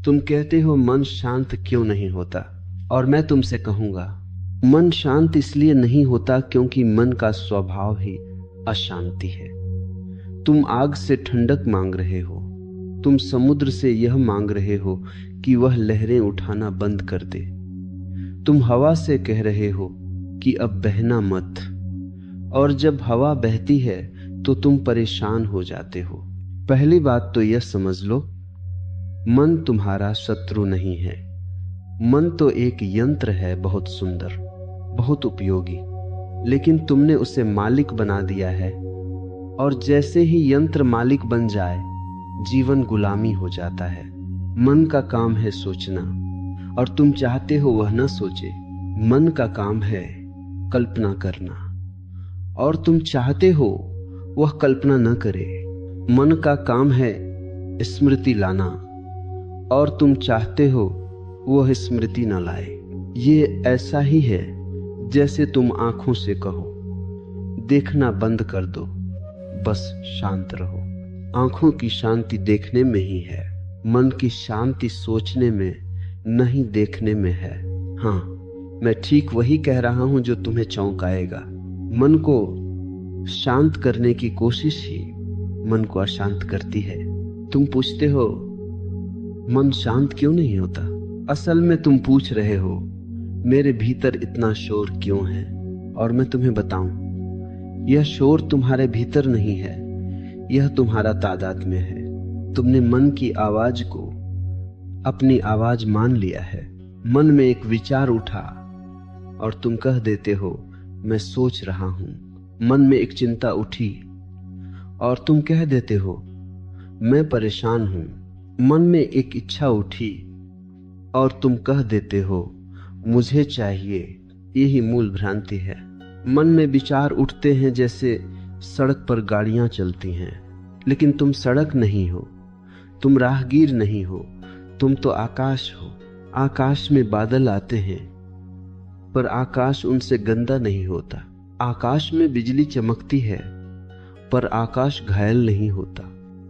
तुम कहते हो मन शांत क्यों नहीं होता, और मैं तुमसे कहूंगा मन शांत इसलिए नहीं होता क्योंकि मन का स्वभाव ही अशांति है। तुम आग से ठंडक मांग रहे हो, तुम समुद्र से यह मांग रहे हो कि वह लहरें उठाना बंद कर दे। तुम हवा से कह रहे हो कि अब बहना मत, और जब हवा बहती है तो तुम परेशान हो जाते हो। पहली बात तो यह समझ लो, मन तुम्हारा शत्रु नहीं है। मन तो एक यंत्र है, बहुत सुंदर, बहुत उपयोगी, लेकिन तुमने उसे मालिक बना दिया है। और जैसे ही यंत्र मालिक बन जाए, जीवन गुलामी हो जाता है। मन का काम है सोचना, और तुम चाहते हो वह न सोचे। मन का काम है कल्पना करना, और तुम चाहते हो वह कल्पना न करे। मन का काम है स्मृति लाना, और तुम चाहते हो वह स्मृति न लाए। ये ऐसा ही है जैसे तुम आंखों से कहो देखना बंद कर दो, बस शांत रहो। आंखों की शांति देखने में ही है, मन की शांति सोचने में नहीं, देखने में है। हाँ, मैं ठीक वही कह रहा हूं जो तुम्हें चौंकाएगा। मन को शांत करने की कोशिश ही मन को अशांत करती है। तुम पूछते हो मन शांत क्यों नहीं होता। असल में तुम पूछ रहे हो मेरे भीतर इतना शोर क्यों है, और मैं तुम्हें बताऊं, यह शोर तुम्हारे भीतर नहीं है, यह तुम्हारा तादाद में है। तुमने मन की आवाज को अपनी आवाज मान लिया है। मन में एक विचार उठा और तुम कह देते हो मैं सोच रहा हूं। मन में एक चिंता उठी और तुम कह देते हो मैं परेशान हूं। मन में एक इच्छा उठी और तुम कह देते हो मुझे चाहिए। यही मूल भ्रांति है। मन में विचार उठते हैं जैसे सड़क पर गाड़ियां चलती हैं, लेकिन तुम सड़क नहीं हो, तुम राहगीर नहीं हो, तुम तो आकाश हो। आकाश में बादल आते हैं, पर आकाश उनसे गंदा नहीं होता। आकाश में बिजली चमकती है, पर आकाश घायल नहीं होता।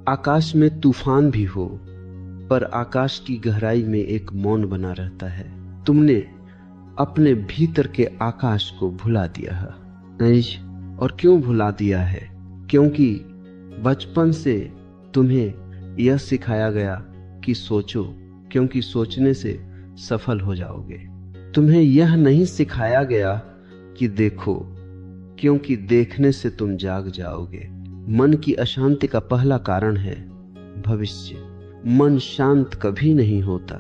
आकाश में तूफान भी हो, पर आकाश की गहराई में एक मौन बना रहता है। तुमने अपने भीतर के आकाश को भुला दिया है। नहीं, और क्यों भुला दिया है? क्योंकि बचपन से तुम्हें यह सिखाया गया कि सोचो, क्योंकि सोचने से सफल हो जाओगे। तुम्हें यह नहीं सिखाया गया कि देखो, क्योंकि देखने से तुम जाग जाओगे। मन की अशांति का पहला कारण है भविष्य। मन शांत कभी नहीं होता,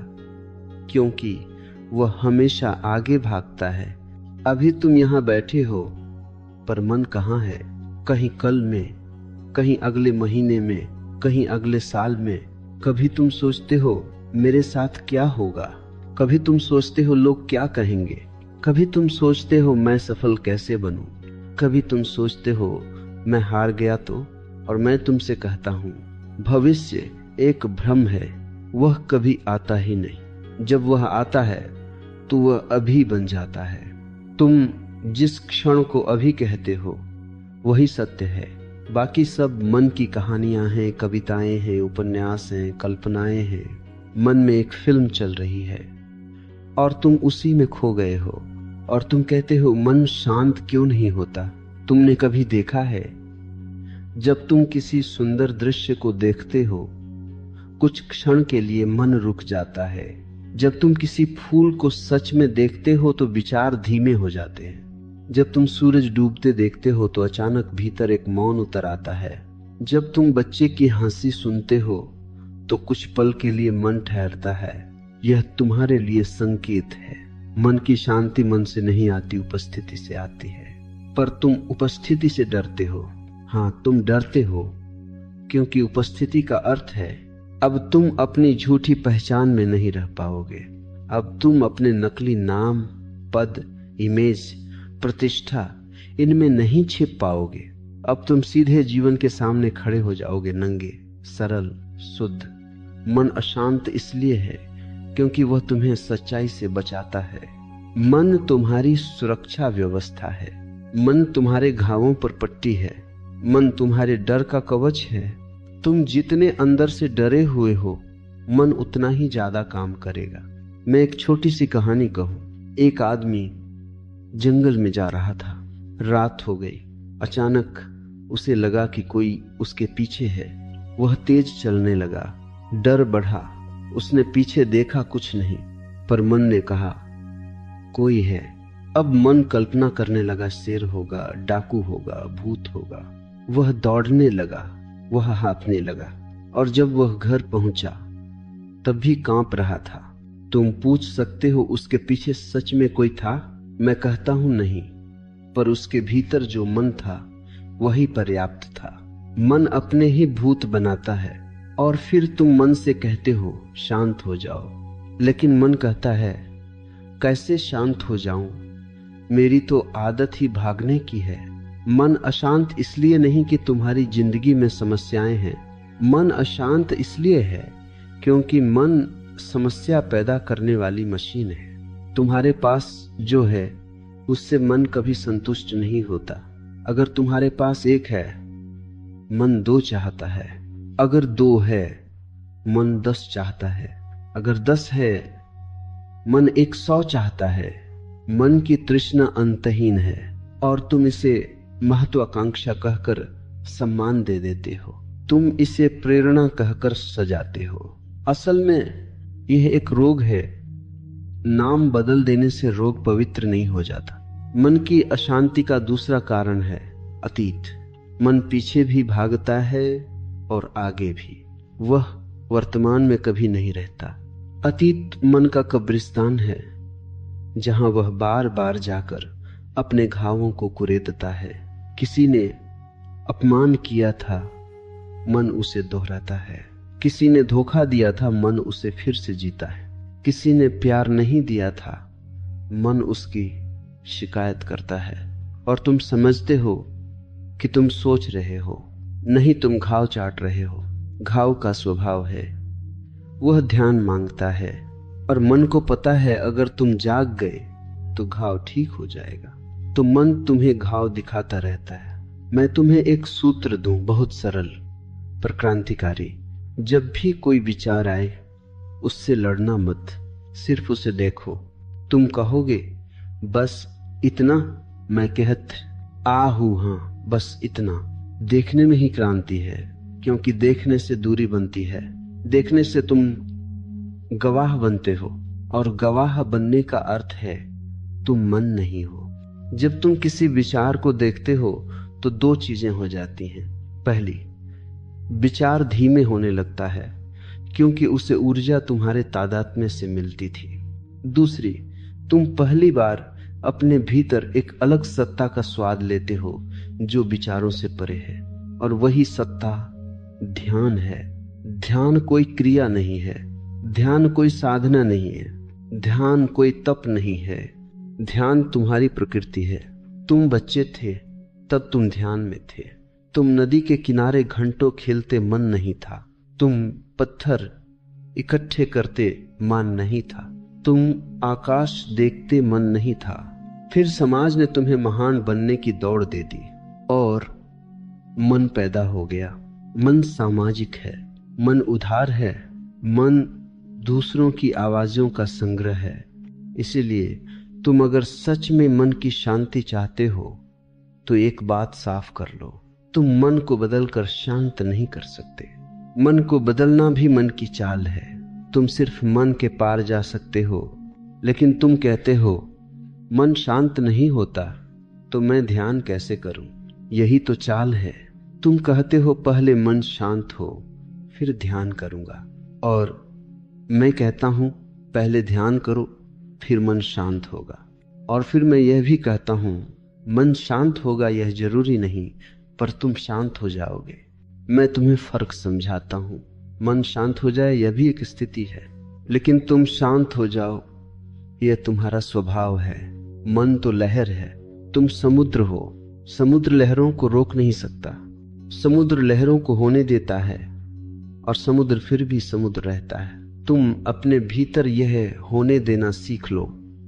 क्योंकि वह हमेशा आगे भागता है। अभी तुम यहां बैठे हो, पर मन कहां है? कहीं कल में, कहीं अगले महीने में, कहीं अगले साल में। कभी तुम सोचते हो मेरे साथ क्या होगा, कभी तुम सोचते हो लोग क्या कहेंगे, कभी तुम सोचते हो मैं सफल कैसे बनूं, कभी तुम सोचते हो मैं हार गया तो। और मैं तुमसे कहता हूं, भविष्य एक भ्रम है, वह कभी आता ही नहीं। जब वह आता है तो वह अभी बन जाता है। तुम जिस क्षण को अभी कहते हो वही सत्य है, बाकी सब मन की कहानियां हैं, कविताएं हैं, उपन्यास हैं, कल्पनाएं हैं। मन में एक फिल्म चल रही है और तुम उसी में खो गए हो। और तुम कहते हो मन शांत क्यों नहीं होता। तुमने कभी देखा है, जब तुम किसी सुंदर दृश्य को देखते हो, कुछ क्षण के लिए मन रुक जाता है। जब तुम किसी फूल को सच में देखते हो तो विचार धीमे हो जाते हैं। जब तुम सूरज डूबते देखते हो तो अचानक भीतर एक मौन उतर आता है। जब तुम बच्चे की हंसी सुनते हो तो कुछ पल के लिए मन ठहरता है। यह तुम्हारे लिए संकेत है। मन की शांति मन से नहीं आती, उपस्थिति से आती है। पर तुम उपस्थिति से डरते हो। हाँ, तुम डरते हो क्योंकि उपस्थिति का अर्थ है अब तुम अपनी झूठी पहचान में नहीं रह पाओगे। अब तुम अपने नकली नाम, पद, इमेज, प्रतिष्ठा, इनमें नहीं छिप पाओगे। अब तुम सीधे जीवन के सामने खड़े हो जाओगे, नंगे, सरल, शुद्ध। मन अशांत इसलिए है क्योंकि वह तुम्हें सच्चाई से बचाता है। मन तुम्हारी सुरक्षा व्यवस्था है। मन तुम्हारे घावों पर पट्टी है। मन तुम्हारे डर का कवच है। तुम जितने अंदर से डरे हुए हो, मन उतना ही ज्यादा काम करेगा। मैं एक छोटी सी कहानी कहूं। एक आदमी जंगल में जा रहा था। रात हो गई। अचानक उसे लगा कि कोई उसके पीछे है। वह तेज चलने लगा। डर बढ़ा। उसने पीछे देखा, कुछ नहीं, पर मन ने कहा कोई है। अब मन कल्पना करने लगा, शेर होगा, डाकू होगा, भूत होगा। वह दौड़ने लगा, वह हाँफने लगा, और जब वह घर पहुंचा तब भी कांप रहा था। तुम पूछ सकते हो उसके पीछे सच में कोई था? मैं कहता हूं नहीं, पर उसके भीतर जो मन था वही पर्याप्त था। मन अपने ही भूत बनाता है और फिर तुम मन से कहते हो शांत हो जाओ, लेकिन मन कहता है कैसे शांत हो जाऊं, मेरी तो आदत ही भागने की है। मन अशांत इसलिए नहीं कि तुम्हारी जिंदगी में समस्याएं हैं। मन अशांत इसलिए है क्योंकि मन समस्या पैदा करने वाली मशीन है। तुम्हारे पास जो है उससे मन कभी संतुष्ट नहीं होता। अगर तुम्हारे पास एक है, मन 2 चाहता है। अगर 2 है, मन 10 चाहता है। अगर 10 है, मन 100 चाहता है। मन की तृष्णा अंतहीन है और तुम इसे महत्वाकांक्षा कहकर सम्मान दे देते हो। तुम इसे प्रेरणा कहकर सजाते हो। असल में यह एक रोग है। नाम बदल देने से रोग पवित्र नहीं हो जाता। मन की अशांति का दूसरा कारण है अतीत। मन पीछे भी भागता है और आगे भी। वह वर्तमान में कभी नहीं रहता। अतीत मन का कब्रिस्तान है, जहां वह बार बार जाकर अपने घावों को कुरेदता है। किसी ने अपमान किया था, मन उसे दोहराता है। किसी ने धोखा दिया था, मन उसे फिर से जीता है। किसी ने प्यार नहीं दिया था, मन उसकी शिकायत करता है। और तुम समझते हो कि तुम सोच रहे हो, नहीं, तुम घाव चाट रहे हो। घाव का स्वभाव है, वह ध्यान मांगता है, और मन को पता है अगर तुम जाग गए तो घाव ठीक हो जाएगा। तो मन तुम्हें घाव दिखाता रहता है। मैं तुम्हें एक सूत्र दूं, बहुत सरल पर क्रांतिकारी। जब भी कोई विचार आए उससे लड़ना मत, सिर्फ उसे देखो। तुम कहोगे बस इतना, मैं कहत आहू हाँ बस इतना। देखने में ही क्रांति है, क्योंकि देखने से दूरी बनती है। देखने से तुम गवाह बनते हो, और गवाह बनने का अर्थ है तुम मन नहीं हो। जब तुम किसी विचार को देखते हो तो 2 चीजें हो जाती हैं। पहली, विचार धीमे होने लगता है क्योंकि उसे ऊर्जा तुम्हारे तादात्म्य से मिलती थी। दूसरी, तुम पहली बार अपने भीतर एक अलग सत्ता का स्वाद लेते हो जो विचारों से परे है, और वही सत्ता ध्यान है। ध्यान कोई क्रिया नहीं है, ध्यान कोई साधना नहीं है, ध्यान कोई तप नहीं है। ध्यान तुम्हारी प्रकृति है। तुम बच्चे थे तब तुम ध्यान में थे। तुम नदी के किनारे घंटों खेलते, मन नहीं था। तुम पत्थर इकट्ठे करते, मन नहीं था। तुम आकाश देखते, मन नहीं था। फिर समाज ने तुम्हें महान बनने की दौड़ दे दी और मन पैदा हो गया। मन सामाजिक है, मन उदार है, मन दूसरों की आवाजों का संग्रह है। इसीलिए तुम अगर सच में मन की शांति चाहते हो तो एक बात साफ कर लो, तुम मन को बदलकर शांत नहीं कर सकते। मन को बदलना भी मन की चाल है। तुम सिर्फ मन के पार जा सकते हो, लेकिन तुम कहते हो मन शांत नहीं होता तो मैं ध्यान कैसे करूं। यही तो चाल है। तुम कहते हो पहले मन शांत हो फिर ध्यान करूंगा, और मैं कहता हूं पहले ध्यान करो फिर मन शांत होगा। और फिर मैं यह भी कहता हूं मन शांत होगा यह जरूरी नहीं, पर तुम शांत हो जाओगे। मैं तुम्हें फर्क समझाता हूं। मन शांत हो जाए यह भी एक स्थिति है, लेकिन तुम शांत हो जाओ यह तुम्हारा स्वभाव है। मन तो लहर है, तुम समुद्र हो। समुद्र लहरों को रोक नहीं सकता। समुद्र लहरों को होने देता है और समुद्र फिर भी समुद्र रहता है। तुम अपने भीतर यह होने देना सीख लो।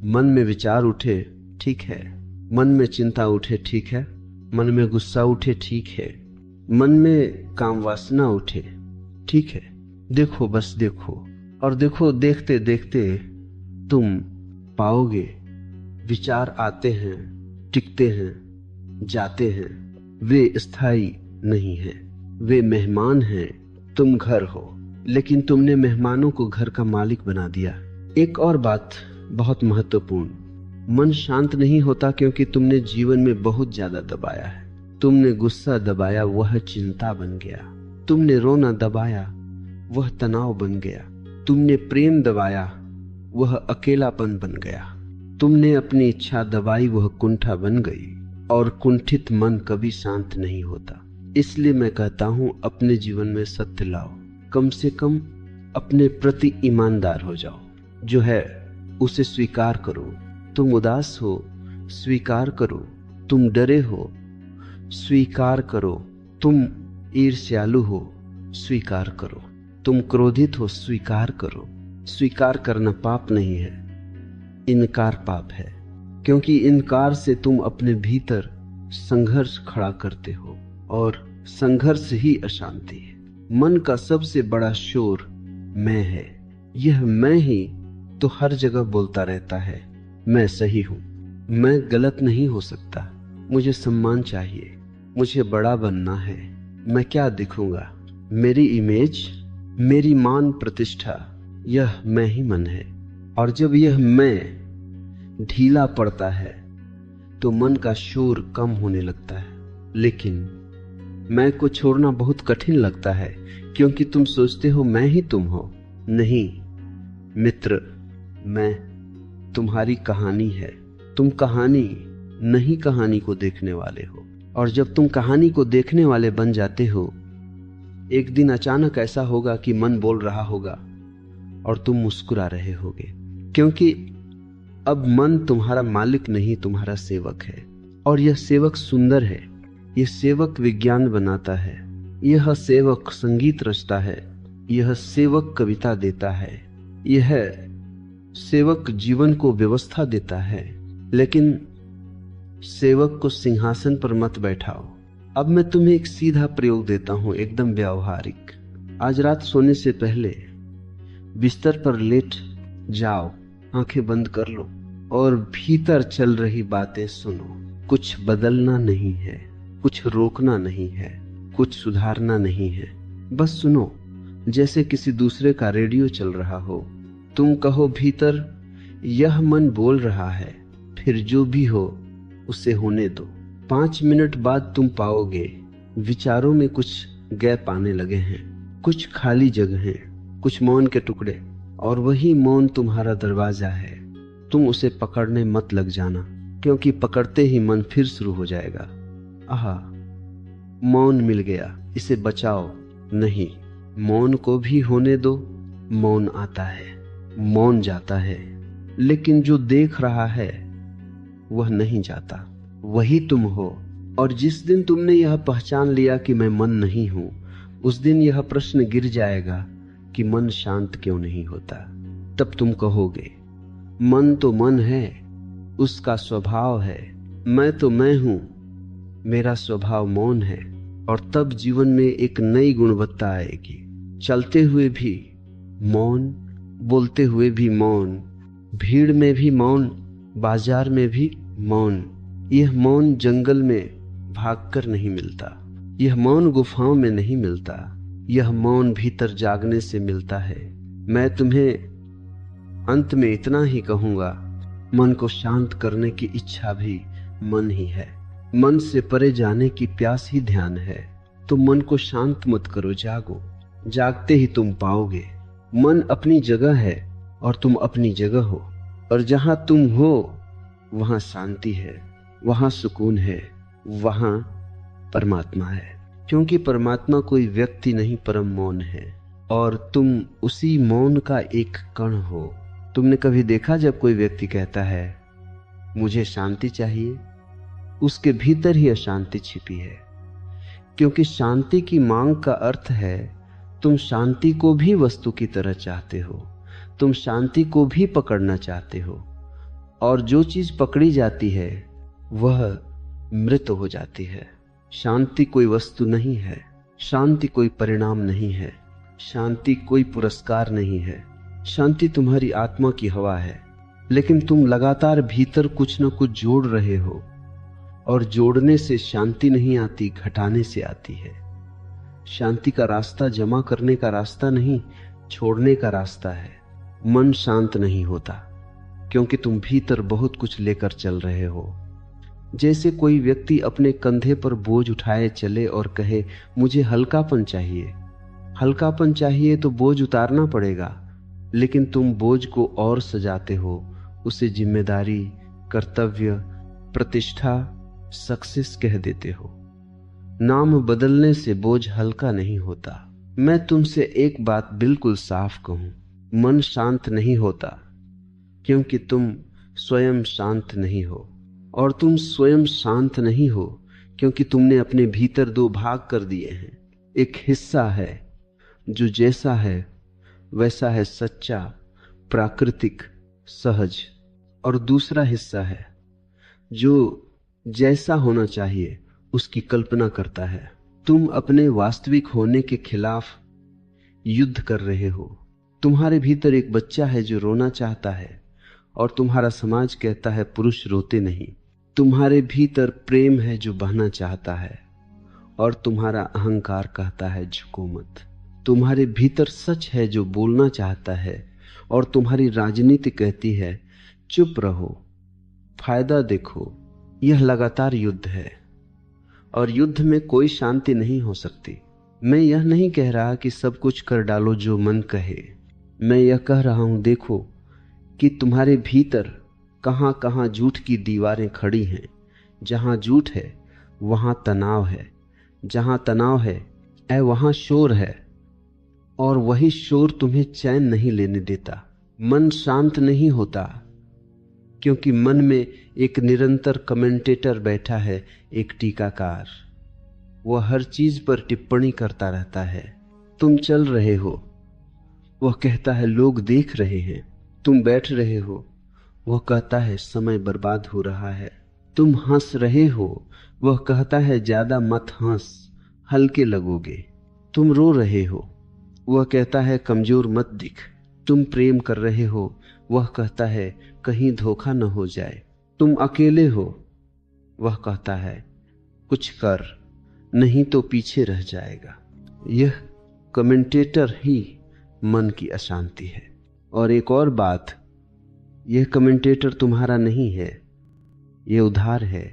मन में विचार उठे, ठीक है। मन में चिंता उठे, ठीक है। मन में गुस्सा उठे, ठीक है। मन में काम वासना उठे, ठीक है। देखो, बस देखो, और देखो, देखते देखते तुम पाओगे विचार आते हैं, टिकते हैं, जाते हैं। वे स्थायी नहीं हैं, वे मेहमान हैं। तुम घर हो, लेकिन तुमने मेहमानों को घर का मालिक बना दिया। एक और बात बहुत महत्वपूर्ण, मन शांत नहीं होता क्योंकि तुमने जीवन में बहुत ज्यादा दबाया है। तुमने गुस्सा दबाया, वह चिंता बन गया। तुमने रोना दबाया, वह तनाव बन गया। तुमने प्रेम दबाया, वह अकेलापन बन गया। तुमने अपनी इच्छा दबाई, वह कुंठा बन गई। और कुंठित मन कभी शांत नहीं होता। इसलिए मैं कहता हूं, अपने जीवन में सत्य लाओ। कम से कम अपने प्रति ईमानदार हो जाओ। जो है उसे स्वीकार करो। तुम उदास हो, स्वीकार करो। तुम डरे हो, स्वीकार करो। तुम ईर्ष्यालु हो, स्वीकार करो। तुम क्रोधित हो, स्वीकार करो। स्वीकार करना पाप नहीं है, इनकार पाप है। क्योंकि इनकार से तुम अपने भीतर संघर्ष खड़ा करते हो, और संघर्ष ही अशांति है। मन का सबसे बड़ा शोर मैं है। यह मैं ही तो हर जगह बोलता रहता है, मैं सही हूं, मैं गलत नहीं हो सकता, मुझे सम्मान चाहिए, मुझे बड़ा बनना है, मैं क्या दिखूंगा, मेरी इमेज, मेरी मान प्रतिष्ठा, यह मैं ही मन है। और जब यह मैं ढीला पड़ता है तो मन का शोर कम होने लगता है। लेकिन मैं को छोड़ना बहुत कठिन लगता है, क्योंकि तुम सोचते हो मैं ही तुम हो। नहीं मित्र, मैं तुम्हारी कहानी है। तुम कहानी नहीं, कहानी को देखने वाले हो। और जब तुम कहानी को देखने वाले बन जाते हो, एक दिन अचानक ऐसा होगा कि मन बोल रहा होगा और तुम मुस्कुरा रहे होगे, क्योंकि अब मन तुम्हारा मालिक नहीं, तुम्हारा सेवक है। और यह सेवक सुंदर है, यह सेवक विज्ञान बनाता है, यह सेवक संगीत रचता है, यह सेवक कविता देता है, यह सेवक जीवन को व्यवस्था देता है। लेकिन सेवक को सिंहासन पर मत बैठाओ। अब मैं तुम्हें एक सीधा प्रयोग देता हूं, एकदम व्यावहारिक। आज रात सोने से पहले बिस्तर पर लेट जाओ, आंखें बंद कर लो और भीतर चल रही बातें सुनो। कुछ बदलना नहीं है, कुछ रोकना नहीं है, कुछ सुधारना नहीं है, बस सुनो, जैसे किसी दूसरे का रेडियो चल रहा हो। तुम कहो भीतर, यह मन बोल रहा है, फिर जो भी हो उसे होने दो। 5 मिनट बाद तुम पाओगे विचारों में कुछ गैप आने लगे हैं, कुछ खाली जगहें, कुछ मौन के टुकड़े, और वही मौन तुम्हारा दरवाजा है। तुम उसे पकड़ने मत लग जाना, क्योंकि पकड़ते ही मन फिर शुरू हो जाएगा। आहा, मौन मिल गया, इसे बचाओ। नहीं, मौन को भी होने दो। मौन आता है, मौन जाता है, लेकिन जो देख रहा है वह नहीं जाता, वही तुम हो। और जिस दिन तुमने यह पहचान लिया कि मैं मन नहीं हूं, उस दिन यह प्रश्न गिर जाएगा कि मन शांत क्यों नहीं होता। तब तुम कहोगे, मन तो मन है, उसका स्वभाव है, मैं तो मैं हूं, मेरा स्वभाव मौन है। और तब जीवन में एक नई गुणवत्ता आएगी। चलते हुए भी मौन, बोलते हुए भी मौन, भीड़ में भी मौन, बाजार में भी मौन। यह मौन जंगल में भागकर नहीं मिलता, यह मौन गुफाओं में नहीं मिलता, यह मौन भीतर जागने से मिलता है। मैं तुम्हें अंत में इतना ही कहूंगा, मन को शांत करने की इच्छा भी मन ही है। मन से परे जाने की प्यास ही ध्यान है। तो मन को शांत मत करो, जागो। जागते ही तुम पाओगे मन अपनी जगह है और तुम अपनी जगह हो। और जहां तुम हो वहां शांति है, वहां सुकून है, वहां परमात्मा है। क्योंकि परमात्मा कोई व्यक्ति नहीं, परम मौन है, और तुम उसी मौन का एक कण हो। तुमने कभी देखा जब कोई व्यक्ति कहता है मुझे शांति चाहिए, उसके भीतर ही अशांति छिपी है। क्योंकि शांति की मांग का अर्थ है तुम शांति को भी वस्तु की तरह चाहते हो, तुम शांति को भी पकड़ना चाहते हो, और जो चीज पकड़ी जाती है वह मृत हो जाती है। शांति कोई वस्तु नहीं है, शांति कोई परिणाम नहीं है, शांति कोई पुरस्कार नहीं है, शांति तुम्हारी आत्मा की हवा है, लेकिन तुम लगातार भीतर कुछ न कुछ जोड़ रहे हो, और जोड़ने से शांति नहीं आती, घटाने से आती है। शांति का रास्ता जमा करने का रास्ता नहीं, छोड़ने का रास्ता है। मन शांत नहीं होता क्योंकि तुम भीतर बहुत कुछ लेकर चल रहे हो। जैसे कोई व्यक्ति अपने कंधे पर बोझ उठाए चले और कहे मुझे हल्कापन चाहिए। हल्कापन चाहिए तो बोझ उतारना पड़ेगा, लेकिन तुम बोझ को और सजाते हो, उसे जिम्मेदारी, कर्तव्य, प्रतिष्ठा, सक्सेस कह देते हो। नाम बदलने से बोझ हल्का नहीं होता। मैं तुमसे एक बात बिल्कुल साफ कहूं, मन शांत नहीं होता क्योंकि तुम स्वयं शांत नहीं हो, और तुम स्वयं शांत नहीं हो क्योंकि तुमने अपने भीतर दो भाग कर दिए हैं। एक हिस्सा है जो जैसा है वैसा है, सच्चा, प्राकृतिक, सहज, और दूसरा हिस्सा है जो जैसा होना चाहिए उसकी कल्पना करता है। तुम अपने वास्तविक होने के खिलाफ युद्ध कर रहे हो। तुम्हारे भीतर एक बच्चा है जो रोना चाहता है, और तुम्हारा समाज कहता है पुरुष रोते नहीं। तुम्हारे भीतर प्रेम है जो बहना चाहता है, और तुम्हारा अहंकार कहता है झुको मत। तुम्हारे भीतर सच है जो बोलना चाहता है, और तुम्हारी राजनीति कहती है चुप रहो, फायदा देखो। यह लगातार युद्ध है, और युद्ध में कोई शांति नहीं हो सकती। मैं यह नहीं कह रहा कि सब कुछ कर डालो जो मन कहे। मैं यह कह रहा हूं, देखो कि तुम्हारे भीतर कहां कहां झूठ की दीवारें खड़ी हैं। जहां झूठ है वहां तनाव है, जहां तनाव है वहां शोर है, और वही शोर तुम्हें चैन नहीं लेने देता। मन शांत नहीं होता क्योंकि मन में एक निरंतर कमेंटेटर बैठा है, एक टीकाकार। वह हर चीज पर टिप्पणी करता रहता है। तुम चल रहे हो, वह कहता है लोग देख रहे हैं। तुम बैठ रहे हो, वह कहता है समय बर्बाद हो रहा है। तुम हंस रहे हो, वह कहता है ज्यादा मत हंस, हल्के लगोगे। तुम रो रहे हो, वह कहता है कमजोर मत दिख। तुम प्रेम कर रहे हो, वह कहता है कहीं धोखा न हो जाए। तुम अकेले हो, वह कहता है कुछ कर, नहीं तो पीछे रह जाएगा। यह कमेंटेटर ही मन की अशांति है। और एक और बात, यह कमेंटेटर तुम्हारा नहीं है, यह उधार है।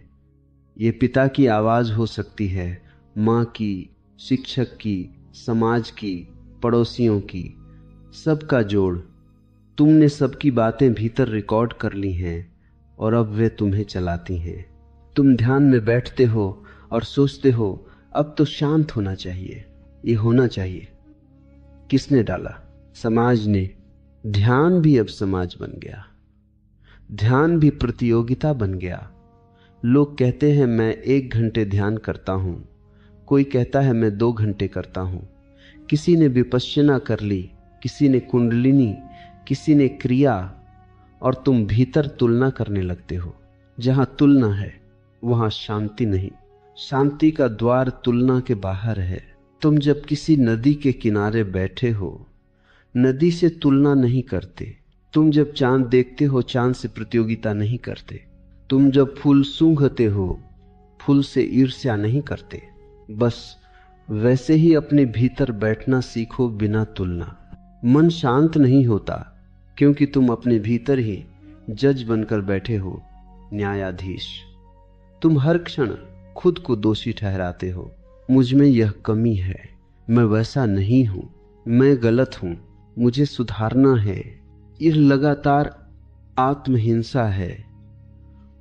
यह पिता की आवाज हो सकती है, माँ की, शिक्षक की, समाज की, पड़ोसियों की, सबका जोड़। तुमने सबकी बातें भीतर रिकॉर्ड कर ली हैं, और अब वे तुम्हें चलाती हैं। तुम ध्यान में बैठते हो और सोचते हो अब तो शांत होना चाहिए, ये होना चाहिए। किसने डाला? समाज ने। ध्यान भी अब समाज बन गया, ध्यान भी प्रतियोगिता बन गया। लोग कहते हैं मैं 1 घंटे ध्यान करता हूं, कोई कहता है मैं 2 घंटे करता हूं। किसी ने विपश्यना कर ली, किसी ने कुंडलिनी, किसी ने क्रिया, और तुम भीतर तुलना करने लगते हो। जहां तुलना है वहां शांति नहीं। शांति का द्वार तुलना के बाहर है। तुम जब किसी नदी के किनारे बैठे हो, नदी से तुलना नहीं करते। तुम जब चांद देखते हो, चांद से प्रतियोगिता नहीं करते। तुम जब फूल सूंघते हो, फूल से ईर्ष्या नहीं करते। बस वैसे ही अपने भीतर बैठना सीखो बिना तुलना। मन शांत नहीं होता क्योंकि तुम अपने भीतर ही जज बनकर बैठे हो, न्यायाधीश। तुम हर क्षण खुद को दोषी ठहराते हो। मुझ में यह कमी है, मैं वैसा नहीं हूं, मैं गलत हूं, मुझे सुधारना है। यह लगातार आत्महिंसा है,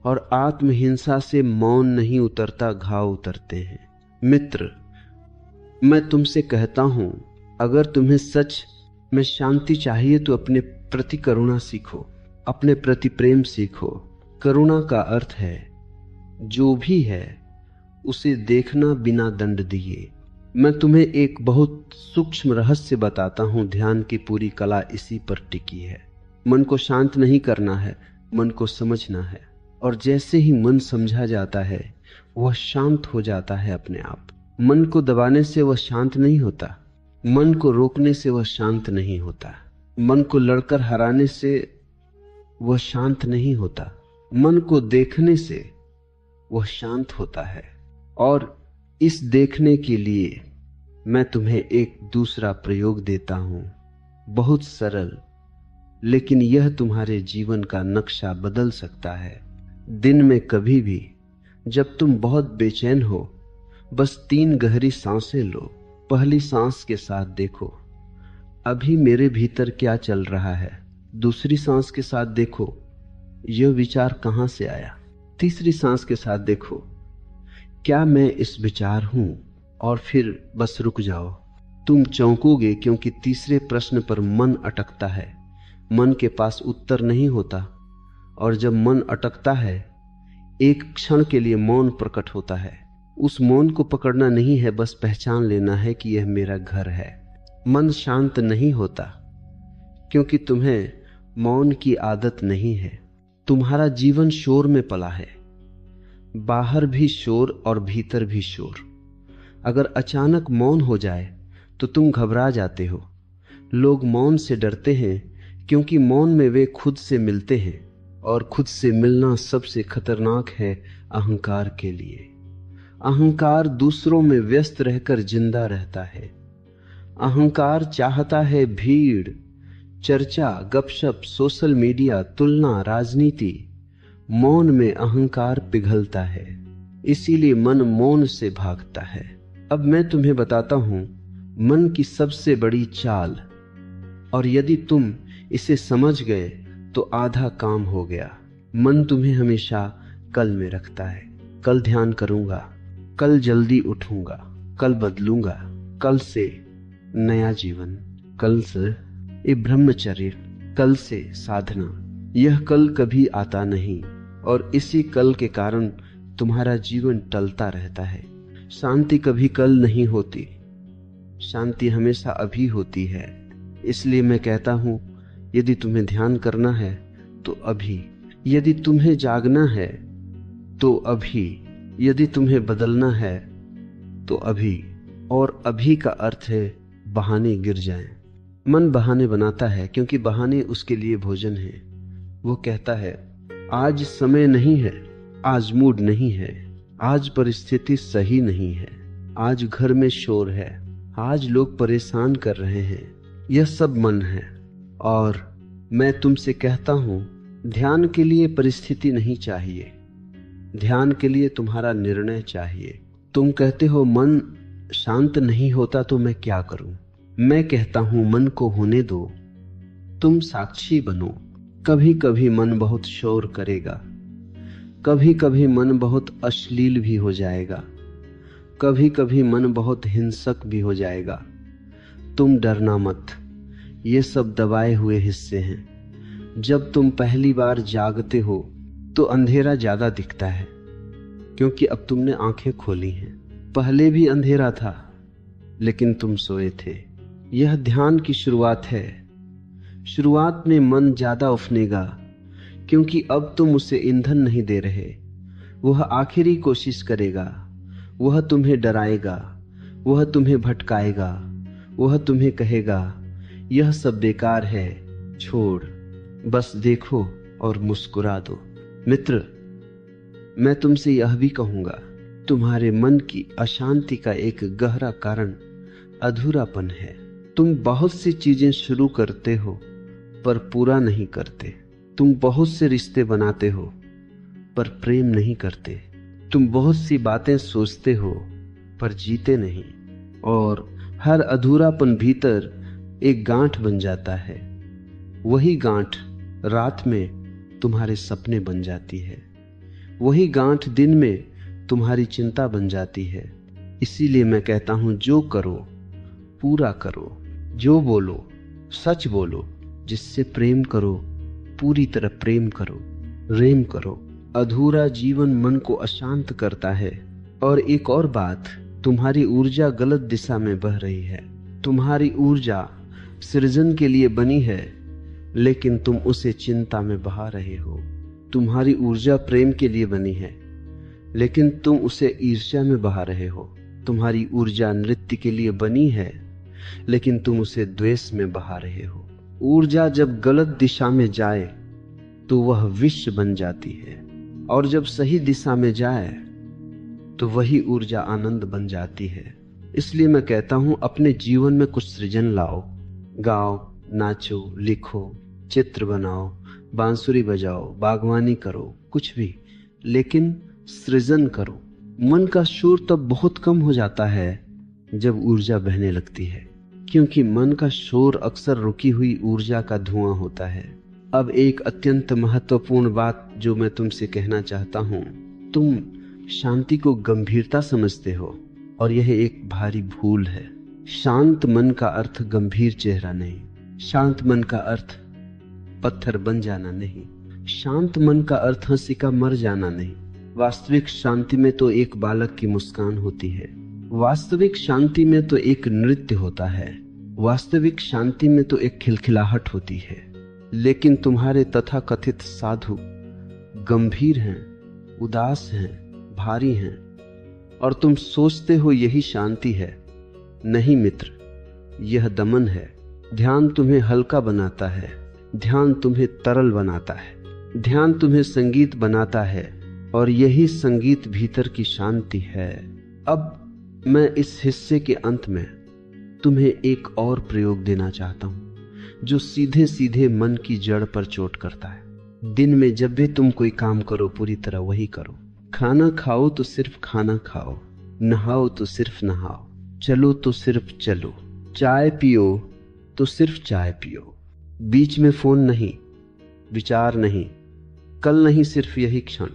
और आत्महिंसा से मौन नहीं उतरता, घाव उतरते हैं। मित्र, मैं तुमसे कहता हूं, अगर तुम्हें सच में शांति चाहिए तो अपने प्रति करुणा सीखो, अपने प्रति प्रेम सीखो। करुणा का अर्थ है जो भी है उसे देखना बिना दंड दिए। मैं तुम्हें एक बहुत सूक्ष्म रहस्य बताता हूं, ध्यान की पूरी कला इसी पर टिकी है। मन को शांत नहीं करना है, मन को समझना है, और जैसे ही मन समझा जाता है वह शांत हो जाता है अपने आप। मन को दबाने से वह शांत नहीं होता, मन को रोकने से वह शांत नहीं होता। मन को लड़कर हराने से वह शांत नहीं होता, मन को देखने से वह शांत होता है। और इस देखने के लिए मैं तुम्हें एक दूसरा प्रयोग देता हूं, बहुत सरल, लेकिन यह तुम्हारे जीवन का नक्शा बदल सकता है। दिन में कभी भी जब तुम बहुत बेचैन हो, बस 3 गहरी सांसें लो। पहली सांस के साथ देखो अभी मेरे भीतर क्या चल रहा है। दूसरी सांस के साथ देखो यह विचार कहां से आया। तीसरी सांस के साथ देखो क्या मैं इस विचार हूं। और फिर बस रुक जाओ। तुम चौंकोगे क्योंकि तीसरे प्रश्न पर मन अटकता है। मन के पास उत्तर नहीं होता, और जब मन अटकता है एक क्षण के लिए मौन प्रकट होता है। उस मौन को पकड़ना नहीं है, बस पहचान लेना है कि यह मेरा घर है। मन शांत नहीं होता क्योंकि तुम्हें मौन की आदत नहीं है। तुम्हारा जीवन शोर में पला है, बाहर भी शोर और भीतर भी शोर। अगर अचानक मौन हो जाए तो तुम घबरा जाते हो। लोग मौन से डरते हैं क्योंकि मौन में वे खुद से मिलते हैं, और खुद से मिलना सबसे खतरनाक है अहंकार के लिए। अहंकार दूसरों में व्यस्त रहकर जिंदा रहता है। अहंकार चाहता है भीड़, चर्चा, गपशप, सोशल मीडिया, तुलना, राजनीति। मौन में अहंकार पिघलता है, इसीलिए मन मौन से भागता है। अब मैं तुम्हें बताता हूं मन की सबसे बड़ी चाल, और यदि तुम इसे समझ गए तो आधा काम हो गया। मन तुम्हें हमेशा कल में रखता है। कल ध्यान करूंगा, कल जल्दी उठूंगा, कल बदलूंगा, कल से नया जीवन, कल से ब्रह्मचर्य, कल से साधना। यह कल कभी आता नहीं, और इसी कल के कारण तुम्हारा जीवन टलता रहता है। शांति कभी कल नहीं होती, शांति हमेशा अभी होती है। इसलिए मैं कहता हूं यदि तुम्हें ध्यान करना है तो अभी, यदि तुम्हें जागना है तो अभी, यदि तुम्हें बदलना है तो अभी। और अभी का अर्थ है बहाने गिर जाएं। मन बहाने बनाता है क्योंकि बहाने उसके लिए भोजन है। वो कहता है आज समय नहीं है, आज मूड नहीं है, आज परिस्थिति सही नहीं है, आज घर में शोर है, आज लोग परेशान कर रहे हैं। यह सब मन है। और मैं तुमसे कहता हूं ध्यान के लिए परिस्थिति नहीं चाहिए, ध्यान के लिए तुम्हारा निर्णय चाहिए। तुम कहते हो मन शांत नहीं होता तो मैं क्या करूं। मैं कहता हूं मन को होने दो, तुम साक्षी बनो। कभी कभी मन बहुत शोर करेगा, कभी कभी मन बहुत अश्लील भी हो जाएगा, कभी कभी मन बहुत हिंसक भी हो जाएगा। तुम डरना मत, ये सब दबाए हुए हिस्से हैं। जब तुम पहली बार जागते हो तो अंधेरा ज्यादा दिखता है क्योंकि अब तुमने आंखें खोली हैं। पहले भी अंधेरा था लेकिन तुम सोए थे। यह ध्यान की शुरुआत है। शुरुआत में मन ज्यादा उफनेगा क्योंकि अब तुम उसे ईंधन नहीं दे रहे। वह आखिरी कोशिश करेगा, वह तुम्हें डराएगा, वह तुम्हें भटकाएगा, वह तुम्हें कहेगा यह सब बेकार है, छोड़, बस देखो और मुस्कुरा दो। मित्र, मैं तुमसे यह भी कहूंगा, तुम्हारे मन की अशांति का एक गहरा कारण अधूरापन है। तुम बहुत सी चीजें शुरू करते हो पर पूरा नहीं करते। तुम बहुत से रिश्ते बनाते हो पर प्रेम नहीं करते। तुम बहुत सी बातें सोचते हो पर जीते नहीं। और हर अधूरापन भीतर एक गांठ बन जाता है। वही गांठ रात में तुम्हारे सपने बन जाती है, वही गांठ दिन में तुम्हारी चिंता बन जाती है। इसीलिए मैं कहता हूं जो करो पूरा करो, जो बोलो सच बोलो, जिससे प्रेम करो पूरी तरह प्रेम करो, रेम करो। अधूरा जीवन मन को अशांत करता है। और एक और बात, तुम्हारी ऊर्जा गलत दिशा में बह रही है। तुम्हारी ऊर्जा सृजन के लिए बनी है लेकिन तुम उसे चिंता में बहा रहे हो। तुम्हारी ऊर्जा प्रेम के लिए बनी है लेकिन तुम उसे ईर्ष्या में बहा रहे हो। तुम्हारी ऊर्जा नृत्य के लिए बनी है लेकिन तुम उसे द्वेष में बहा रहे हो। ऊर्जा जब गलत दिशा में जाए तो वह विष बन जाती है, और जब सही दिशा में जाए तो वही ऊर्जा आनंद बन जाती है। इसलिए मैं कहता हूं, अपने जीवन में कुछ सृजन लाओ। गाओ, नाचो, लिखो, चित्र बनाओ, बांसुरी बजाओ, बागवानी करो, कुछ भी, लेकिन सृजन करो। मन का शोर तब बहुत कम हो जाता है जब ऊर्जा बहने लगती है, क्योंकि मन का शोर अक्सर रुकी हुई ऊर्जा का धुआं होता है। अब एक अत्यंत महत्वपूर्ण बात जो मैं तुमसे कहना चाहता हूं, तुम शांति को गंभीरता समझते हो, और यह एक भारी भूल है। शांत मन का अर्थ गंभीर चेहरा नहीं, शांत मन का अर्थ पत्थर बन जाना नहीं, शांत मन का अर्थ हंसी का मर जाना नहीं। वास्तविक शांति में तो एक बालक की मुस्कान होती है, वास्तविक शांति में तो एक नृत्य होता है, वास्तविक शांति में तो एक खिलखिलाहट होती है। लेकिन तुम्हारे तथाकथित साधु गंभीर हैं, उदास हैं, भारी हैं, और तुम सोचते हो यही शांति है। नहीं मित्र, यह दमन है। ध्यान तुम्हें हल्का बनाता है, ध्यान तुम्हें तरल बनाता है, ध्यान तुम्हें संगीत बनाता है, और यही संगीत भीतर की शांति है। अब मैं इस हिस्से के अंत में तुम्हें एक और प्रयोग देना चाहता हूं, जो सीधे सीधे मन की जड़ पर चोट करता है। दिन में जब भी तुम कोई काम करो, पूरी तरह वही करो। खाना खाओ तो सिर्फ खाना खाओ, नहाओ तो सिर्फ नहाओ, चलो तो सिर्फ चलो, चाय पियो तो सिर्फ चाय पियो। बीच में फोन नहीं, विचार नहीं, कल नहीं, सिर्फ यही क्षण।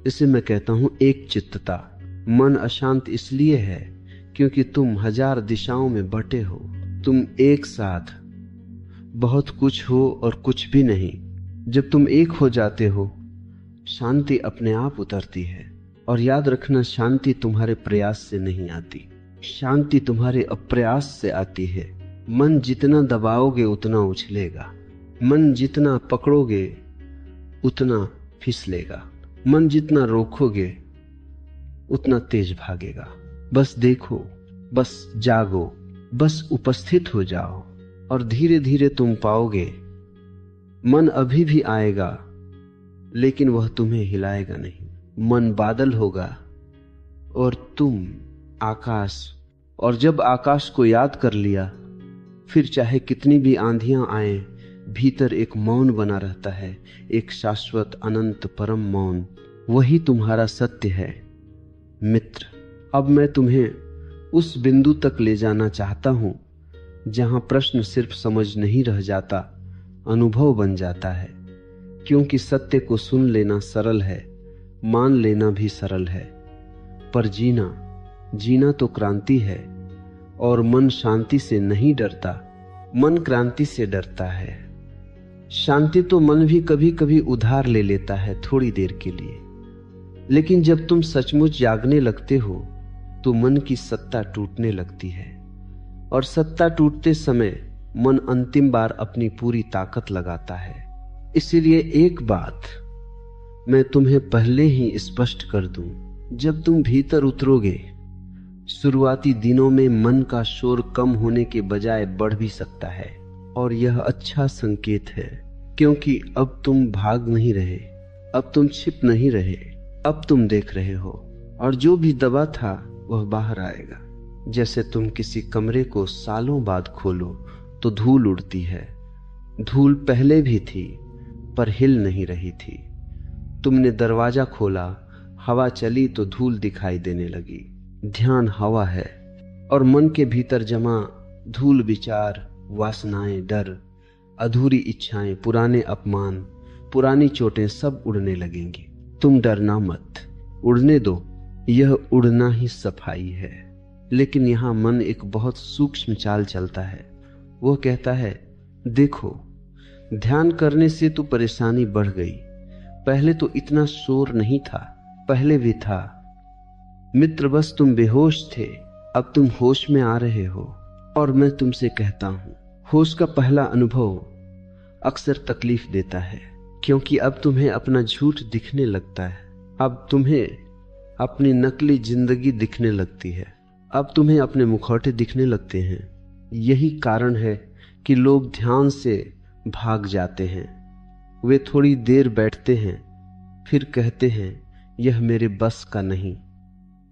इसे मैं कहता हूं एक चित्तता। मन अशांत इसलिए है क्योंकि तुम हजार दिशाओं में बटे हो। तुम एक साथ बहुत कुछ हो और कुछ भी नहीं। जब तुम एक हो जाते हो, शांति अपने आप उतरती है। और याद रखना, शांति तुम्हारे प्रयास से नहीं आती, शांति तुम्हारे अप्रयास से आती है। मन जितना दबाओगे उतना उछलेगा, मन जितना पकड़ोगे उतना फिसलेगा, मन जितना रोकोगे उतना तेज भागेगा। बस देखो, बस जागो, बस उपस्थित हो जाओ, और धीरे धीरे तुम पाओगे मन अभी भी आएगा, लेकिन वह तुम्हें हिलाएगा नहीं। मन बादल होगा और तुम आकाश। और जब आकाश को याद कर लिया, फिर चाहे कितनी भी आंधियां आए, भीतर एक मौन बना रहता है, एक शाश्वत अनंत परम मौन। वही तुम्हारा सत्य है मित्र। अब मैं तुम्हें उस बिंदु तक ले जाना चाहता हूं जहां प्रश्न सिर्फ समझ नहीं रह जाता, अनुभव बन जाता है। क्योंकि सत्य को सुन लेना सरल है, मान लेना भी सरल है, पर जीना तो क्रांति है। और मन शांति से नहीं डरता, मन क्रांति से डरता है। शांति तो मन भी कभी कभी उधार ले लेता है, थोड़ी देर के लिए। लेकिन जब तुम सचमुच जागने लगते हो तो मन की सत्ता टूटने लगती है, और सत्ता टूटते समय मन अंतिम बार अपनी पूरी ताकत लगाता है। इसीलिए एक बात मैं तुम्हें पहले ही स्पष्ट कर दूं, जब तुम भीतर उतरोगे, शुरुआती दिनों में मन का शोर कम होने के बजाय बढ़ भी सकता है, और यह अच्छा संकेत है, क्योंकि अब तुम भाग नहीं रहे, अब तुम छिप नहीं रहे, अब तुम देख रहे हो, और जो भी दबा था वह बाहर आएगा। जैसे तुम किसी कमरे को सालों बाद खोलो तो धूल उड़ती है। धूल पहले भी थी पर हिल नहीं रही थी। तुमने दरवाजा खोला, हवा चली तो धूल दिखाई देने लगी। ध्यान हवा है, और मन के भीतर जमा धूल विचार, वासनाएं, डर, अधूरी इच्छाएं, पुराने अपमान, पुरानी चोटें सब उड़ने लगेंगी। तुम डरना मत, उड़ने दो, यह उड़ना ही सफाई है। लेकिन यहां मन एक बहुत सूक्ष्म चाल चलता है। वह कहता है, देखो, ध्यान करने से तो परेशानी बढ़ गई। पहले तो इतना शोर नहीं था, पहले भी था। मित्र, बस तुम बेहोश थे, अब तुम होश में आ रहे हो। और मैं तुमसे कहता हूं, होश का पहला अनुभव अक्सर तकलीफ देता है, क्योंकि अब तुम्हें अपना झूठ दिखने लगता है। अब तुम्हें अपनी नकली जिंदगी दिखने लगती है, अब तुम्हें अपने मुखौटे दिखने लगते हैं। यही कारण है कि लोग ध्यान से भाग जाते हैं। वे थोड़ी देर बैठते हैं, फिर कहते हैं यह मेरे बस का नहीं।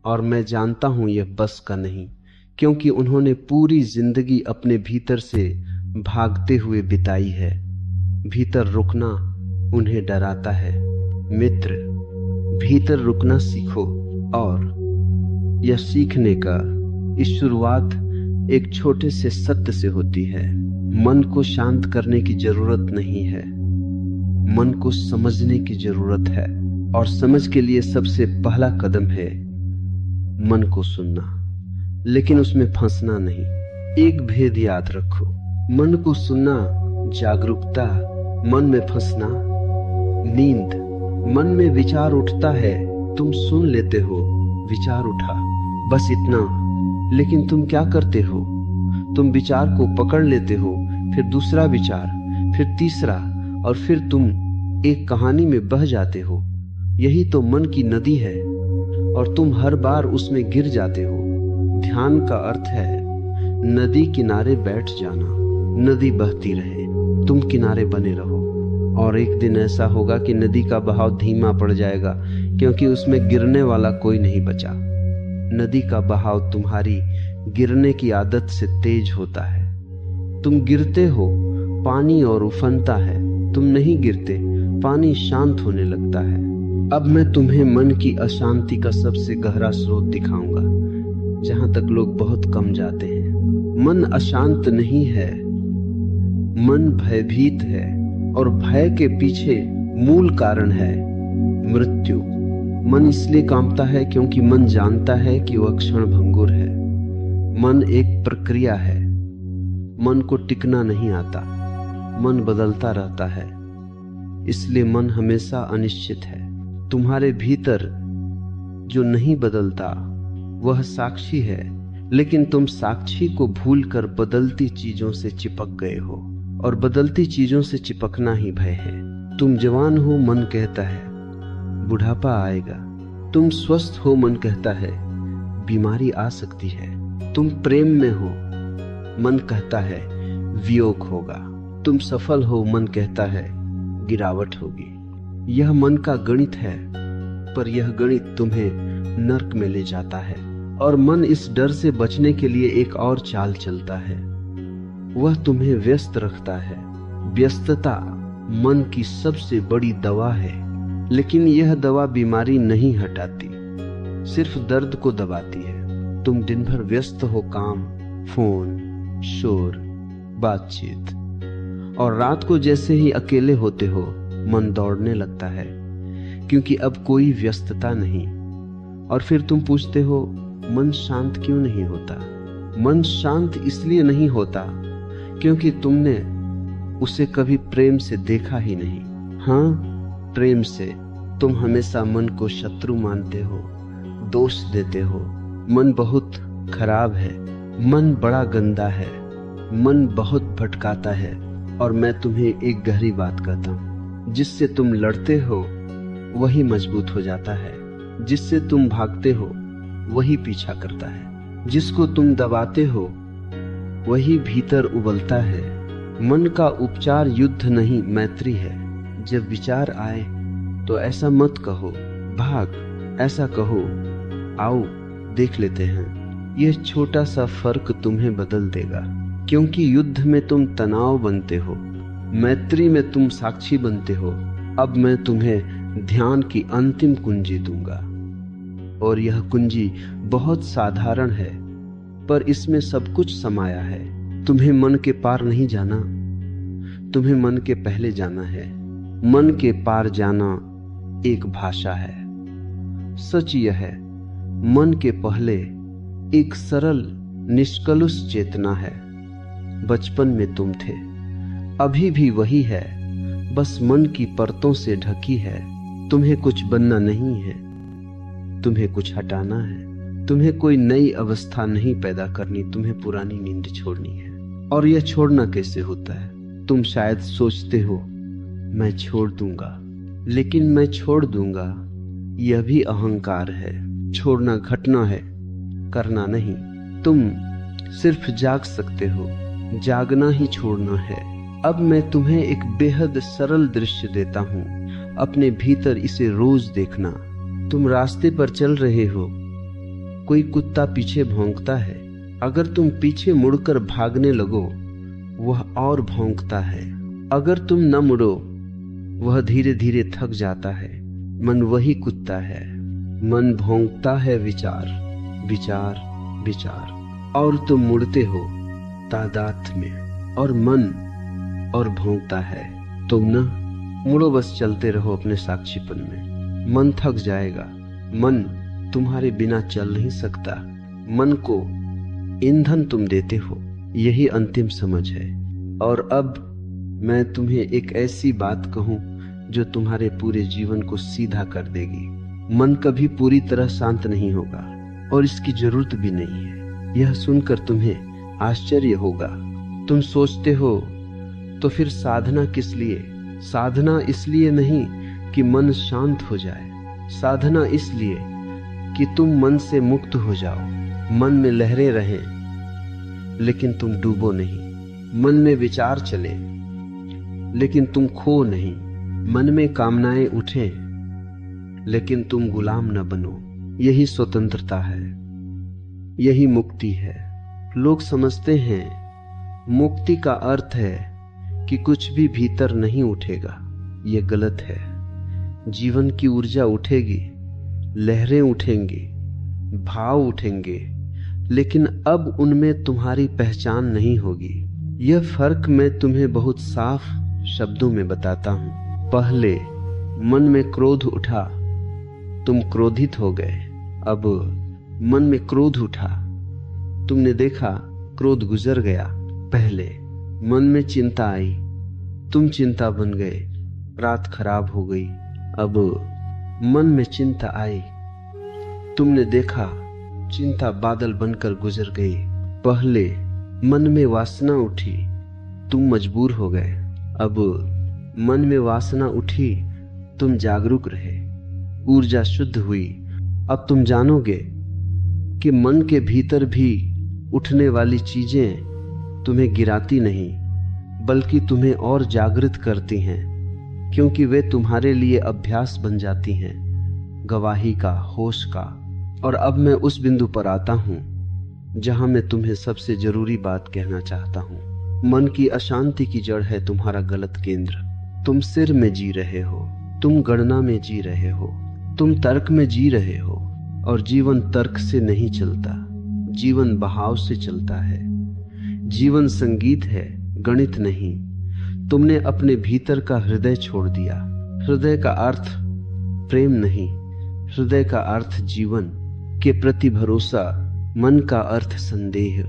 और मैं जानता हूं यह बस का नहीं, क्योंकि उन्होंने पूरी जिंदगी अपने भीतर से भागते हुए बिताई है। भीतर रुकना उन्हें डराता है। मित्र, भीतर रुकना सीखो। और यह सीखने का इस शुरुआत एक छोटे से सत्य से होती है। मन को शांत करने की जरूरत नहीं है, मन को समझने की जरूरत है। और समझ के लिए सबसे पहला कदम है मन को सुनना, लेकिन उसमें फंसना नहीं। एक भेद याद रखो, मन को सुनना जागरूकता, मन में फंसना नींद। मन में विचार उठता है, तुम सुन लेते हो, विचार उठा, बस इतना। लेकिन तुम क्या करते हो? तुम विचार को पकड़ लेते हो, फिर दूसरा विचार, फिर तीसरा, और फिर तुम एक कहानी में बह जाते हो। यही तो मन की नदी है, और तुम हर बार उसमें गिर जाते हो। ध्यान का अर्थ है नदी किनारे बैठ जाना। नदी बहती रहे, तुम किनारे बने रहो। और एक दिन ऐसा होगा कि नदी का बहाव धीमा पड़ जाएगा, क्योंकि उसमें गिरने वाला कोई नहीं बचा। नदी का बहाव तुम्हारी गिरने की आदत से तेज होता है। तुम गिरते हो, पानी और उफनता है। तुम नहीं गिरते, पानी शांत होने लगता है। अब मैं तुम्हें मन की अशांति का सबसे गहरा स्रोत दिखाऊंगा, जहां तक लोग बहुत कम जाते हैं। मन अशांत नहीं है, मन भयभीत है, और भय के पीछे मूल कारण है मृत्यु। मन इसलिए कांपता है क्योंकि मन जानता है कि वह क्षण भंगुर है। मन एक प्रक्रिया है, मन को टिकना नहीं आता, मन बदलता रहता है। इसलिए मन हमेशा अनिश्चित है। तुम्हारे भीतर जो नहीं बदलता वह साक्षी है, लेकिन तुम साक्षी को भूलकर बदलती चीजों से चिपक गए हो, और बदलती चीजों से चिपकना ही भय है। तुम जवान हो, मन कहता है बुढ़ापा आएगा। तुम स्वस्थ हो, मन कहता है बीमारी आ सकती है। तुम प्रेम में हो, मन कहता है वियोग होगा। तुम सफल हो, मन कहता है गिरावट होगी। यह मन का गणित है, पर यह गणित तुम्हें नर्क में ले जाता है। और मन इस डर से बचने के लिए एक और चाल चलता है, वह तुम्हें व्यस्त रखता है। व्यस्तता मन की सबसे बड़ी दवा है, लेकिन यह दवा बीमारी नहीं हटाती, सिर्फ दर्द को दबाती है। तुम दिन भर व्यस्त हो, काम, फोन, शोर, बातचीत, और रात को जैसे ही अकेले होते हो मन दौड़ने लगता है, क्योंकि अब कोई व्यस्तता नहीं। और फिर तुम पूछते हो मन शांत क्यों नहीं होता? मन शांत इसलिए नहीं होता क्योंकि तुमने उसे कभी प्रेम से देखा ही नहीं। हाँ, प्रेम से तुम हमेशा मन को शत्रु मानते हो, दोष देते हो। मन बहुत खराब है, मन बड़ा गंदा है, मन बहुत भटकाता है। और मैं तुम्हें एक गहरी बात कहता हूं, जिससे तुम लड़ते हो वही मजबूत हो जाता है, जिससे तुम भागते हो वही पीछा करता है, जिसको तुम दबाते हो वही भीतर उबलता है। मन का उपचार युद्ध नहीं, मैत्री है। जब विचार आए तो ऐसा मत कहो भाग, ऐसा कहो आओ देख लेते हैं। यह छोटा सा फर्क तुम्हें बदल देगा, क्योंकि युद्ध में तुम तनाव बनते हो, मैत्री में तुम साक्षी बनते हो। अब मैं तुम्हें ध्यान की अंतिम कुंजी दूंगा, और यह कुंजी बहुत साधारण है, पर इसमें सब कुछ समाया है। तुम्हें मन के पार नहीं जाना, तुम्हें मन के पहले जाना है। मन के पार जाना एक भाषा है। सच यह है, मन के पहले एक सरल निष्कलुष चेतना है। बचपन में तुम थे, अभी भी वही है, बस मन की परतों से ढकी है। तुम्हें कुछ बनना नहीं है, तुम्हें कुछ हटाना है। तुम्हें कोई नई अवस्था नहीं पैदा करनी, तुम्हें पुरानी नींद छोड़नी है। और यह छोड़ना कैसे होता है? तुम शायद सोचते हो मैं छोड़ दूंगा, लेकिन मैं छोड़ दूंगा यह भी अहंकार है। छोड़ना घटना है, करना नहीं। तुम सिर्फ जाग सकते हो, जागना ही छोड़ना है। अब मैं तुम्हें एक बेहद सरल दृश्य देता हूं, अपने भीतर इसे रोज देखना। तुम रास्ते पर चल रहे हो, कोई कुत्ता पीछे भौंकता है। अगर तुम पीछे मुड़कर भागने लगो, वह और भौंकता है। अगर तुम न मुड़ो, वह धीरे धीरे थक जाता है। मन वही कुत्ता है। मन भौंकता है विचार, विचार, विचार, और तुम मुड़ते हो तादाद में, और मन और भौंकता है। तुम न मुड़ो, बस चलते रहो अपने साक्षीपन में। मन थक जाएगा। मन तुम्हारे बिना चल नहीं सकता। मन को ईंधन तुम देते हो, यही अंतिम समझ है। और अब मैं तुम्हें एक ऐसी बात कहूं जो तुम्हारे पूरे जीवन को सीधा कर देगी। मन कभी पूरी तरह शांत नहीं होगा, और इसकी जरूरत भी नहीं है। यह सुनकर तुम्हें आश्चर्य होगा। तुम सोचते हो तो फिर साधना किस लिए? साधना इसलिए नहीं कि मन शांत हो जाए, साधना इसलिए कि तुम मन से मुक्त हो जाओ। मन में लहरें रहें लेकिन तुम डूबो नहीं। मन में विचार चले लेकिन तुम खो नहीं। मन में कामनाएं उठें लेकिन तुम गुलाम न बनो। यही स्वतंत्रता है, यही मुक्ति है। लोग समझते हैं मुक्ति का अर्थ है कि कुछ भी भीतर नहीं उठेगा। ये गलत है। जीवन की ऊर्जा उठेगी, लहरें उठेंगी, भाव उठेंगे, लेकिन अब उनमें तुम्हारी पहचान नहीं होगी। यह फर्क मैं तुम्हें बहुत साफ शब्दों में बताता हूं। पहले मन में क्रोध उठा, तुम क्रोधित हो गए। अब मन में क्रोध उठा, तुमने देखा क्रोध गुजर गया। पहले मन में चिंता आई, तुम चिंता बन गए, रात खराब हो गई। अब मन में चिंता आई, तुमने देखा चिंता बादल बनकर गुजर गई। पहले मन में वासना उठी, तुम मजबूर हो गए। अब मन में वासना उठी, तुम जागरूक रहे, ऊर्जा शुद्ध हुई। अब तुम जानोगे कि मन के भीतर भी उठने वाली चीजें तुम्हें गिराती नहीं, बल्कि तुम्हें और जागृत करती हैं, क्योंकि वे तुम्हारे लिए अभ्यास बन जाती हैं, गवाही का, होश का। और अब मैं उस बिंदु पर आता हूं जहां मैं तुम्हें सबसे जरूरी बात कहना चाहता हूं। मन की अशांति की जड़ है तुम्हारा गलत केंद्र। तुम सिर में जी रहे हो, तुम गणना में जी रहे हो, तुम तर्क में जी रहे हो। और जीवन तर्क से नहीं चलता, जीवन बहाव से चलता है। जीवन संगीत है, गणित नहीं। तुमने अपने भीतर का हृदय छोड़ दिया। हृदय का अर्थ प्रेम नहीं, हृदय का अर्थ जीवन के प्रति भरोसा, मन का अर्थ संदेह,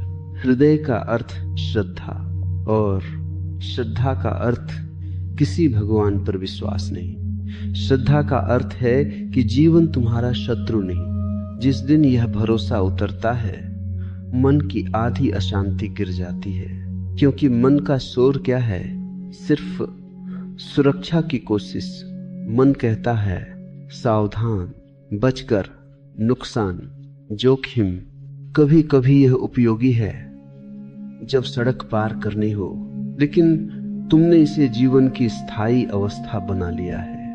हृदय का अर्थ श्रद्धा, और श्रद्धा का अर्थ किसी भगवान पर विश्वास नहीं। श्रद्धा का अर्थ है कि जीवन तुम्हारा शत्रु नहीं। जिस दिन यह भरोसा उतरता है, मन की आधी अशांति गिर जाती है। क्योंकि मन का शोर क्या है? सिर्फ सुरक्षा की कोशिश। मन कहता है सावधान, बचकर, नुकसान, जोखिम। कभी कभी यह उपयोगी है जब सड़क पार करनी हो, लेकिन तुमने इसे जीवन की स्थायी अवस्था बना लिया है।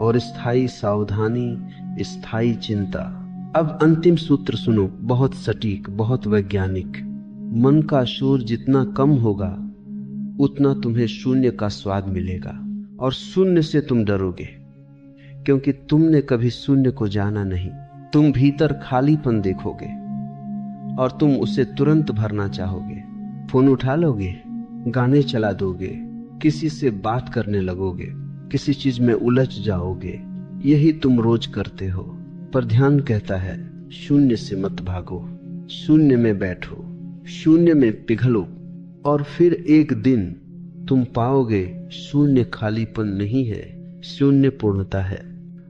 और स्थायी सावधानी, स्थायी चिंता। अब अंतिम सूत्र सुनो, बहुत सटीक, बहुत वैज्ञानिक। मन का शोर जितना कम होगा उतना तुम्हें शून्य का स्वाद मिलेगा, और शून्य से तुम डरोगे, क्योंकि तुमने कभी शून्य को जाना नहीं। तुम भीतर खालीपन देखोगे और तुम उसे तुरंत भरना चाहोगे। फोन उठा लोगे, गाने चला दोगे, किसी से बात करने लगोगे, किसी चीज में उलझ जाओगे। यही तुम रोज करते हो। पर ध्यान कहता है शून्य से मत भागो, शून्य में बैठो, शून्य में पिघलो, और फिर एक दिन तुम पाओगे शून्य खालीपन नहीं है, शून्य पूर्णता है।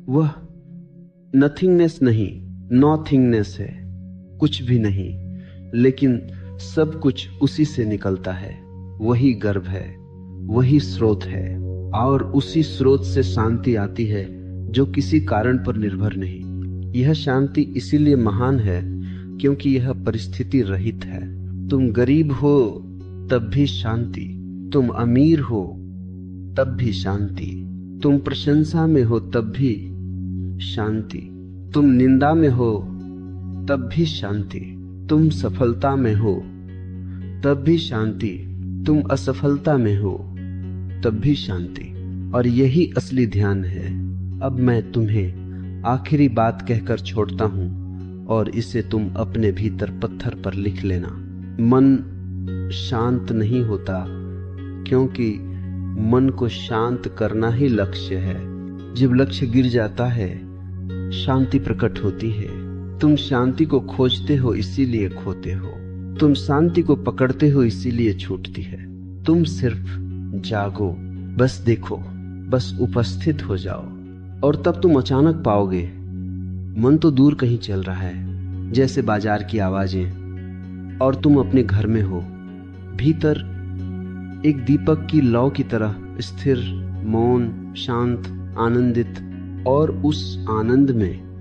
वह नथिंगनेस नहीं, नॉथिंगनेस है, कुछ भी नहीं, लेकिन सब कुछ उसी से निकलता है। वही गर्भ है, वही स्रोत है, और उसी स्रोत से शांति आती है जो किसी कारण पर निर्भर नहीं। यह शांति इसीलिए महान है क्योंकि यह परिस्थिति रहित है। तुम गरीब हो तब भी शांति, तुम अमीर हो तब भी शांति, तुम प्रशंसा में हो तब भी शांति, तुम निंदा में हो तब भी शांति, तुम सफलता में हो तब भी शांति, तुम असफलता में हो तब भी शांति। और यही असली ध्यान है। अब मैं तुम्हें आखिरी बात कहकर छोड़ता हूं और इसे तुम अपने भीतर पत्थर पर लिख लेना। मन शांत नहीं होता क्योंकि मन को शांत करना ही लक्ष्य है। जब लक्ष्य गिर जाता है शांति प्रकट होती है। तुम शांति को खोजते हो इसीलिए खोते हो, तुम शांति को पकड़ते हो इसीलिए छूटती है। तुम सिर्फ जागो, बस देखो, बस उपस्थित हो जाओ और तब तुम अचानक पाओगे मन तो दूर कहीं चल रहा है जैसे बाजार की आवाजें, और तुम अपने घर में हो, भीतर एक दीपक की लौ की तरह स्थिर, मौन, शांत, आनंदित। और उस आनंद में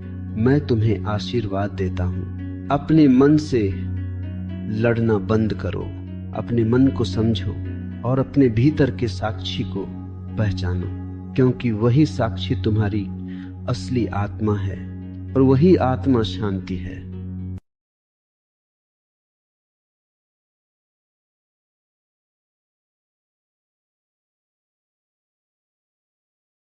मैं तुम्हें आशीर्वाद देता हूं। अपने मन से लड़ना बंद करो, अपने मन को समझो और अपने भीतर के साक्षी को पहचानो, क्योंकि वही साक्षी तुम्हारी असली आत्मा है और वही आत्मा शांति है।